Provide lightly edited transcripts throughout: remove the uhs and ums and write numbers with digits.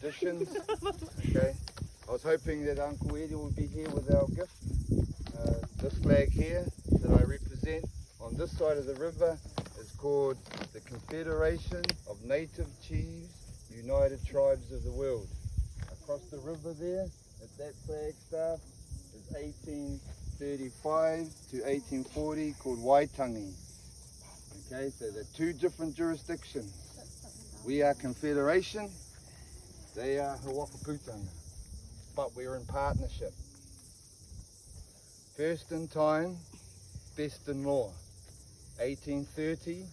traditions. Okay, I was hoping that Uncle Eddie would be here with our gift. This flag here that I represent on this side of the river is called the Confederation of Native Chiefs United Tribes of the World. Across the river there, at that flagstaff, is 1835 to 1840 called Waitangi. Okay, so they're two different jurisdictions. We are Confederation, they are Hawakaputanga, but we're in partnership. First in time, best in law. 1830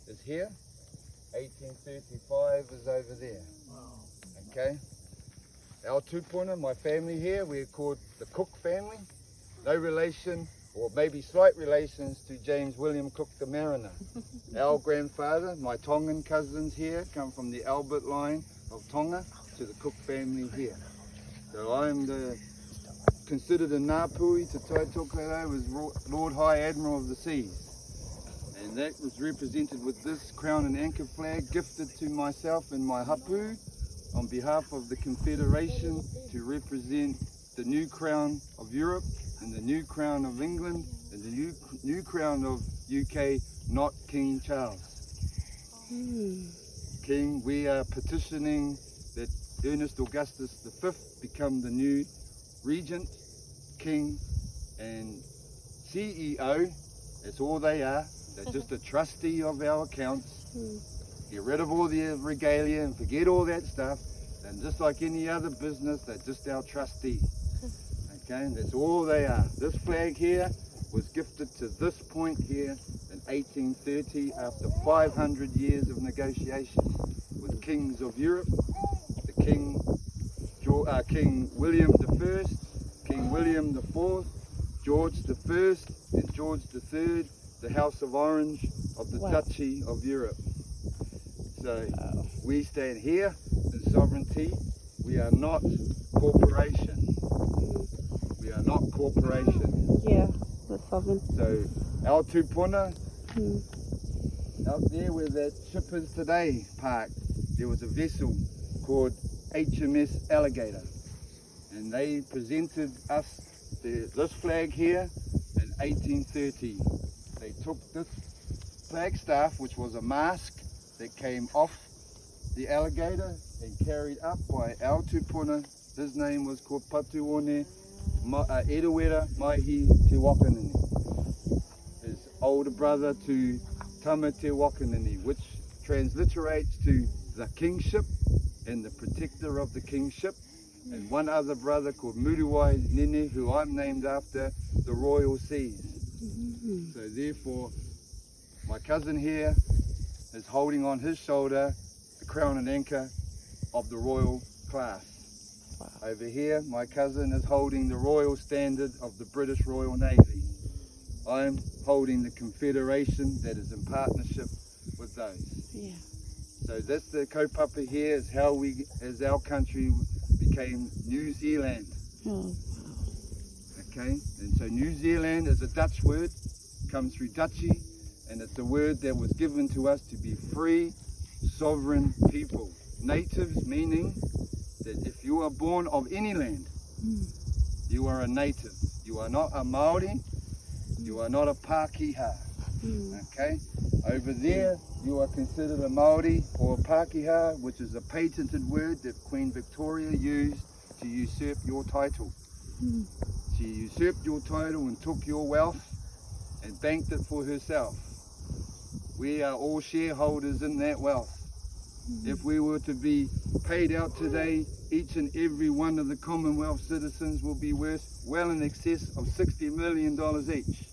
is here, 1835 is over there. Wow. Okay, our tupuna, my family here, we're called the Cook family. No relation, or maybe slight relations, to James William Cook the mariner. Our grandfather, my Tongan cousins here, come from the Albert line of Tonga to the Cook family here. So I'm considered a Ngāpui to Tai Tokerau as Lord High Admiral of the Seas. And that was represented with this crown and anchor flag gifted to myself and my hapu on behalf of the Confederation to represent the new crown of Europe and the new crown of England and the new crown of UK, not King Charles. King, we are petitioning that Ernest Augustus V become the new regent, king and CEO. That's all they are. They're just a trustee of our accounts. Get rid of all the regalia and forget all that stuff. And just like any other business, they're just our trustee. Okay, and that's all they are. This flag here was gifted to this point here in 1830 after 500 years of negotiation with kings of Europe, the King William I, King William IV, George I and George III, the House of Orange of the Duchy of Europe. So we stand here in sovereignty. We are not corporation. We are not corporation. Yeah, the sovereign. So our tupuna, out there where that ship is today parked, there was a vessel called HMS Alligator, and they presented us this flag here in 1830. They took this flagstaff, which was a mast that came off the alligator and carried up by our tupuna. His name was called Patuone Erewera Maihi Te Wakanini, his older brother to Tama Te Wakanini, which transliterates to the kingship and the protector of the kingship, and one other brother called Muruwai Nene, who I'm named after, the royal seas. So therefore, my cousin here is holding on his shoulder the crown and anchor of the royal class. Wow. Over here, my cousin is holding the royal standard of the British Royal Navy. I'm holding the Confederation that is in partnership with those. Yeah. So that's the kaupapa here, is how we, as our country, became New Zealand. Oh. Okay, and so New Zealand is a Dutch word, comes through Dutchy, and it's a word that was given to us to be free, sovereign people. Natives meaning that if you are born of any land, you are a native. You are not a Maori, you are not a Pākehā. Okay, over there you are considered a Maori or a Pākehā, which is a patented word that Queen Victoria used to usurp your title. She usurped your title and took your wealth and banked it for herself. We are all shareholders in that wealth. If we were to be paid out today, each and every one of the Commonwealth citizens will be worth well in excess of $60 million each.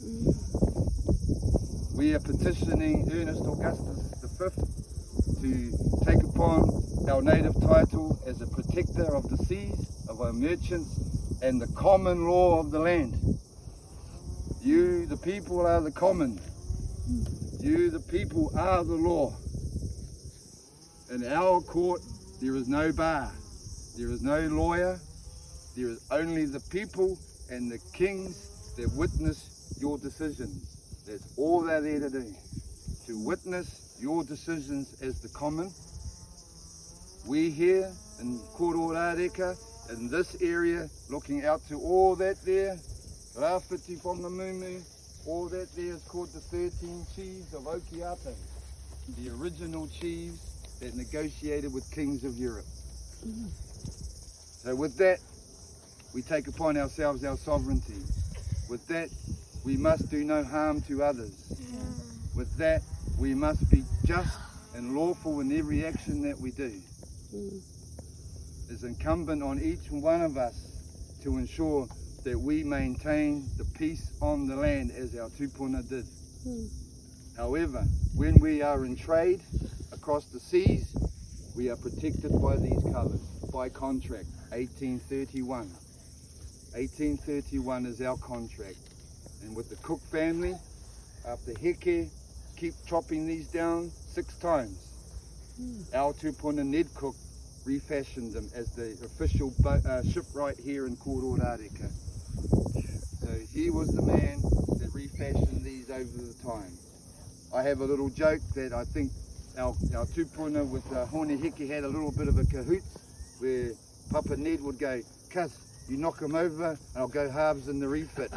We are petitioning Ernest Augustus V to take upon our native title as a protector of the seas, of our merchants, and the common law of the land. You, the people, are the common. You, the people, are the law. In our court, there is no bar, there is no lawyer, there is only the people and the kings that witness your decisions. That's all they're there to do, to witness your decisions as the common, We here in Kororareka, in this area, looking out to all that there, Rāwhiti Whangamumu, all that there is called the 13 chiefs of Okiato, the original chiefs that negotiated with kings of Europe. So with that, we take upon ourselves our sovereignty. With that, we must do no harm to others. With that, we must be just and lawful in every action that we do. It's incumbent on each one of us to ensure that we maintain the peace on the land as our tupuna did. However, when we are in trade across the seas, we are protected by these colours, by contract, 1831. 1831 is our contract. And with the Cook family, after Heke, keep chopping these down 6 times. Our tupuna Ned Cook refashioned them as the official shipwright here in Kororareka. So he was the man that refashioned these over the time. I have a little joke that I think our tupuna with Hone Heke had a little bit of a cahoots, where Papa Ned would go, "Cuz, you knock him over and I'll go halves in the refit."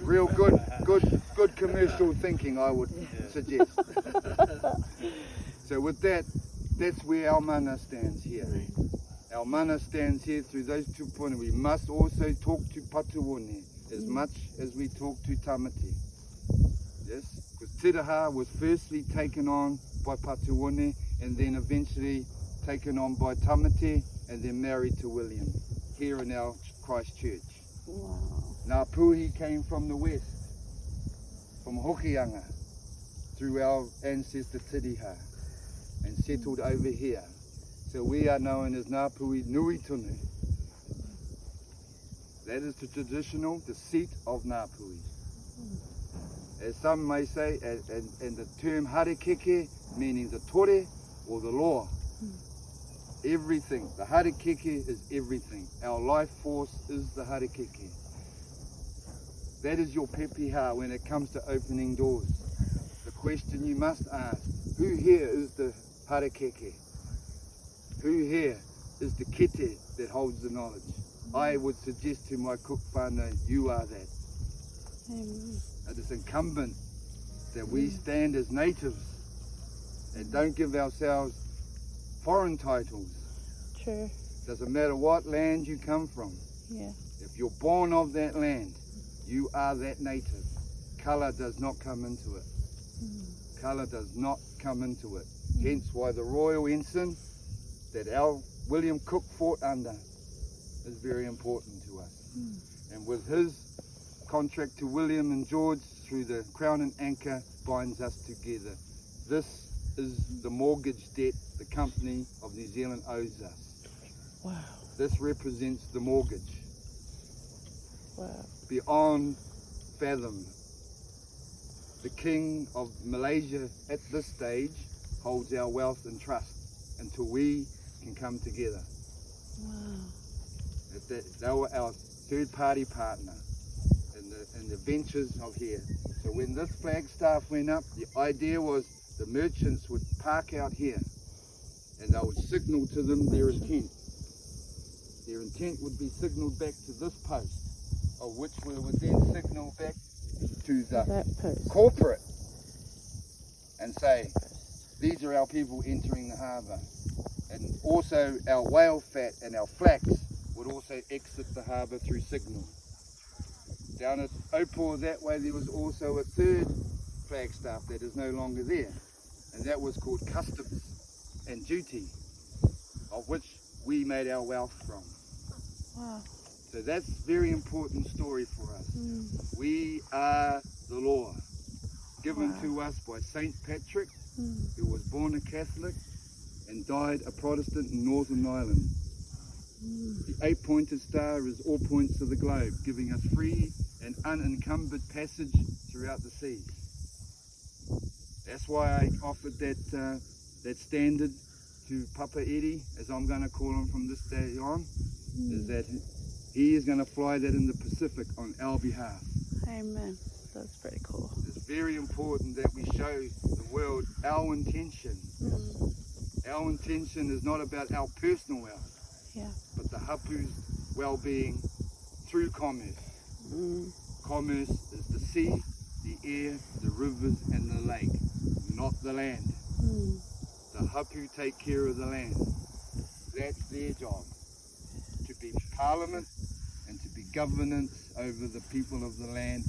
Real good commercial thinking, I would suggest. So with that, that's where our mana stands here. Our mana stands here through those tupuna. We must also talk to Patuone as much as we talk to Tamati. Yes, because tiraha was firstly taken on by Patuone and then eventually taken on by Tamati and then married to William here in our Christchurch. Wow. Ngāpuhi came from the west, from Hokianga, through our ancestor Tiriha, and settled over here. So we are known as Ngāpuhi Nui Tunu. That is the traditional, the seat of Ngāpuhi. As some may say, and the term harekeke, meaning the tore or the law. Everything, the harekeke is everything. Our life force is the harekeke. That is your pepeha when it comes to opening doors. The question you must ask, who here is the harekeke? Who here is the kete that holds the knowledge? I would suggest to my cook whānau, you are that. Amen. It is incumbent that we stand as natives and don't give ourselves foreign titles. True. Doesn't matter what land you come from. Yeah. If you're born of that land, you are that native. Colour does not come into it. Colour does not come into it. Hence why the royal ensign that our William Cook fought under is very important to us. And with his contract to William and George through the Crown and Anchor binds us together. This is the mortgage debt the company of New Zealand owes us. Wow. This represents the mortgage. Wow. Beyond fathom. The King of Malaysia at this stage holds our wealth in trust until we can come together. Wow. They were our third party partner in the ventures of here. So when this flagstaff went up, the idea was the merchants would park out here and they would signal to them their intent. Their intent would be signalled back to this post, of which we would then signal back to the corporate and say, these are our people entering the harbour. And also our whale fat and our flax would also exit the harbour through signal. Down at Opor that way there was also a third flagstaff that is no longer there, and that was called customs and duty, of which we made our wealth from. Wow. So that's a very important story for us. We are the law, given to us by Saint Patrick, who was born a Catholic and died a Protestant in Northern Ireland. The 8-pointed star is all points of the globe, giving us free and unencumbered passage throughout the seas. That's why I offered that standard to Papa Eddie, as I'm going to call him from this day on, is that he is going to fly that in the Pacific on our behalf. Amen. That's pretty cool. It's very important that we show the world our intention. Our intention is not about our personal wealth, Yeah. but the hapu's well-being through commerce. Mm. Commerce is the sea, the air, the rivers and the lake, not the land. Mm. The hapu take care of the land. That's their job, to be parliament and to be governance over the people of the land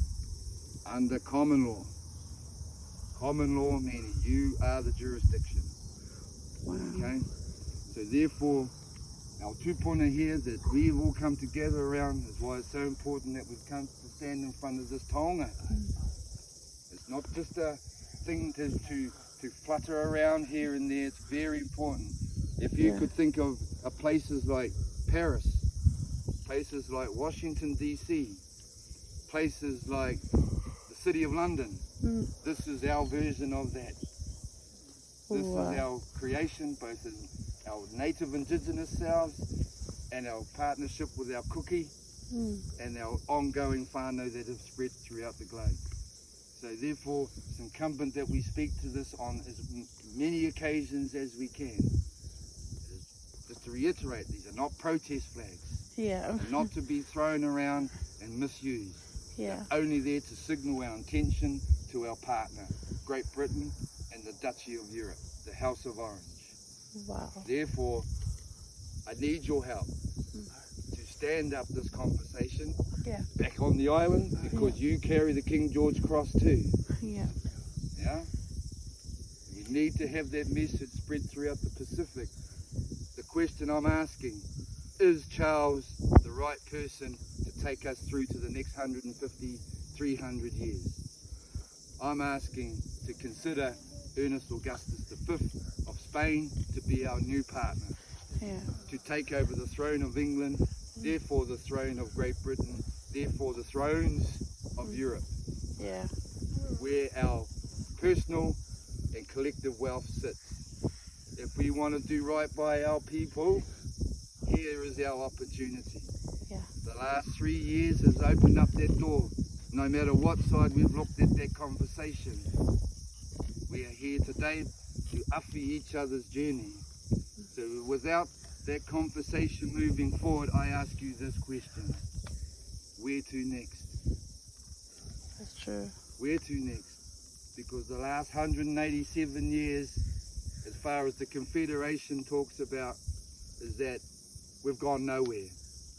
under common law. Common law meaning you are the jurisdiction. Wow. Okay? So therefore, our tupuna here that we've all come together around is why it's so important that we've come to stand in front of this taonga. It's not just a thing to flutter around here and there, it's very important. If you could think of places like Paris, places like Washington DC, places like the City of London, this is our version of that. This is our creation, both in our native indigenous selves and our partnership with our kuki and our ongoing whānau that have spread throughout the globe. So therefore, it's incumbent that we speak to this on as many occasions as we can. Just to reiterate, these are not protest flags. Yeah. They're not to be thrown around and misused. Yeah. They're only there to signal our intention to our partner, Great Britain and the Duchy of Europe, the House of Orange. Wow. Therefore, I need your help to stand up this conversation back on the island, because you carry the King George cross too. Yeah. Yeah? We need to have that message spread throughout the Pacific. The question I'm asking, is Charles the right person to take us through to the next 150, 300 years? I'm asking to consider Ernest Augustus V of Spain to be our new partner, to take over the throne of England, therefore the throne of Great Britain, therefore the thrones of Europe, where our personal and collective wealth sits. If we want to do right by our people, here is our opportunity. The last 3 years has opened up that door. No matter what side we've looked at that conversation, we are here today to awhi each other's journey. So without that conversation moving forward, I ask you this question: where to next? That's true. Where to next? Because the last 187 years, as far as the Confederation talks about, is that we've gone nowhere.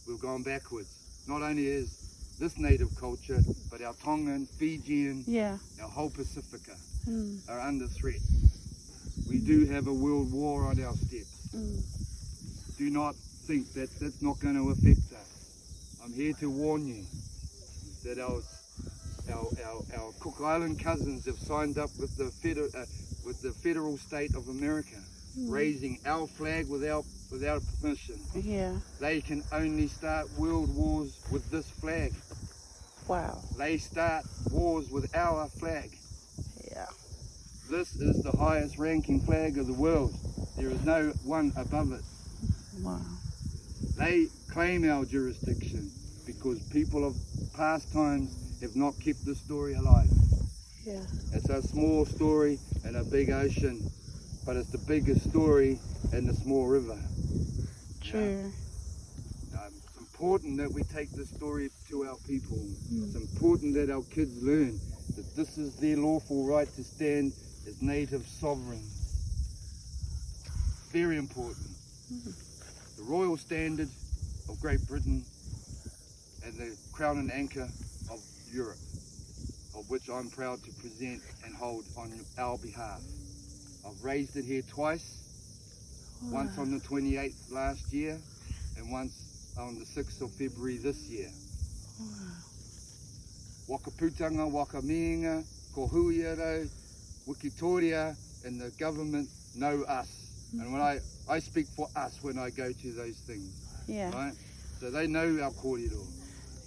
We've gone backwards. Not only is this native culture, but our Tongan, Fijian, our whole Pacifica are under threat. We do have a world war on our steps. Do not think that that's not going to affect us. I'm here to warn you that our Cook Island cousins have signed up with the federal state of America, raising our flag without permission. They can only start world wars with this flag. Wow. They start wars with our flag. Yeah. This is the highest ranking flag of the world. There is no one above it. Wow. They claim our jurisdiction because people of past times have not kept the story alive. It's a small story in a big ocean, but it's the biggest story in the small river. True. It's important that we take this story to our people. It's important that our kids learn that this is their lawful right to stand as native sovereigns. Very important. The royal standard of Great Britain and the crown and anchor of Europe, of which I'm proud to present and hold on our behalf. I've raised it here twice, once on the 28th last year and once on the 6th of February this year. Wakaputanga, Wakamienga, Kohuiaro, Wikitoria and the government know us. And when I speak for us when I go to those things. Right? So they know our kōrero,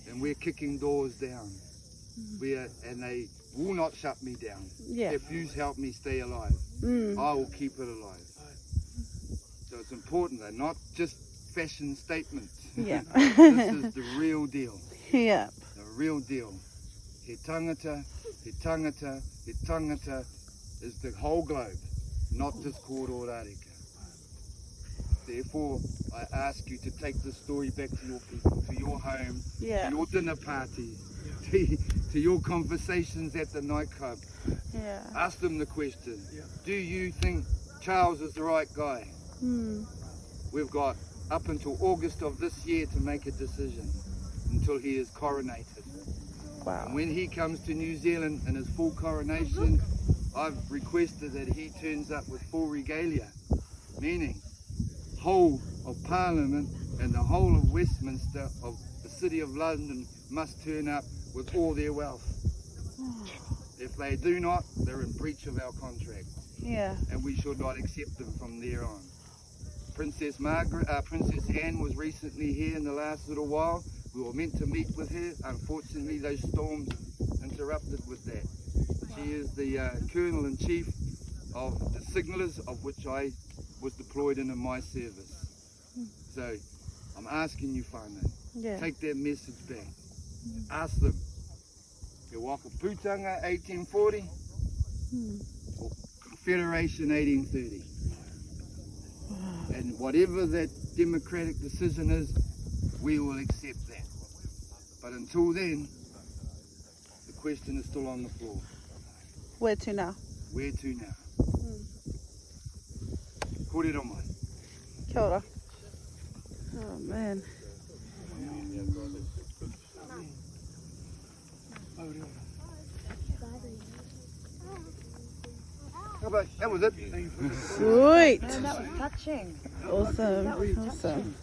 and we're kicking doors down. And they will not shut me down. If you help me stay alive, I will keep it alive. So it's important, they're not just fashion statements. This is the real deal. The real deal. He tangata, he tangata, he tangata is the whole globe, not just Kōrero Rāreka. Therefore, I ask you to take this story back to your people, to your home, Yeah. to your dinner parties, to your conversations at the nightclub. Yeah. Ask them the question, do you think Charles is the right guy? We've got up until August of this year to make a decision until he is coronated. Wow. And when he comes to New Zealand in his full coronation, I've requested that he turns up with full regalia, meaning whole of Parliament and the whole of Westminster of the City of London must turn up with all their wealth. If they do not, they're in breach of our contract, Yeah. and we should not accept them from there on. Princess Anne was recently here in the last little while. We were meant to meet with her. Unfortunately, those storms interrupted with that. She is the Colonel-in-Chief of the Signallers, of which I was deployed in my service. So I'm asking you, whānau, Yeah. take that message back. Ask them, Te Waka Pūtanga 1840 or Confederation 1830. And whatever that democratic decision is, we will accept that. But until then, the question is still on the floor. Where to now? Where to now? Kōrero mai. Kia ora. Oh man. How about, that was it. Sweet. That was touching. Awesome. Awesome.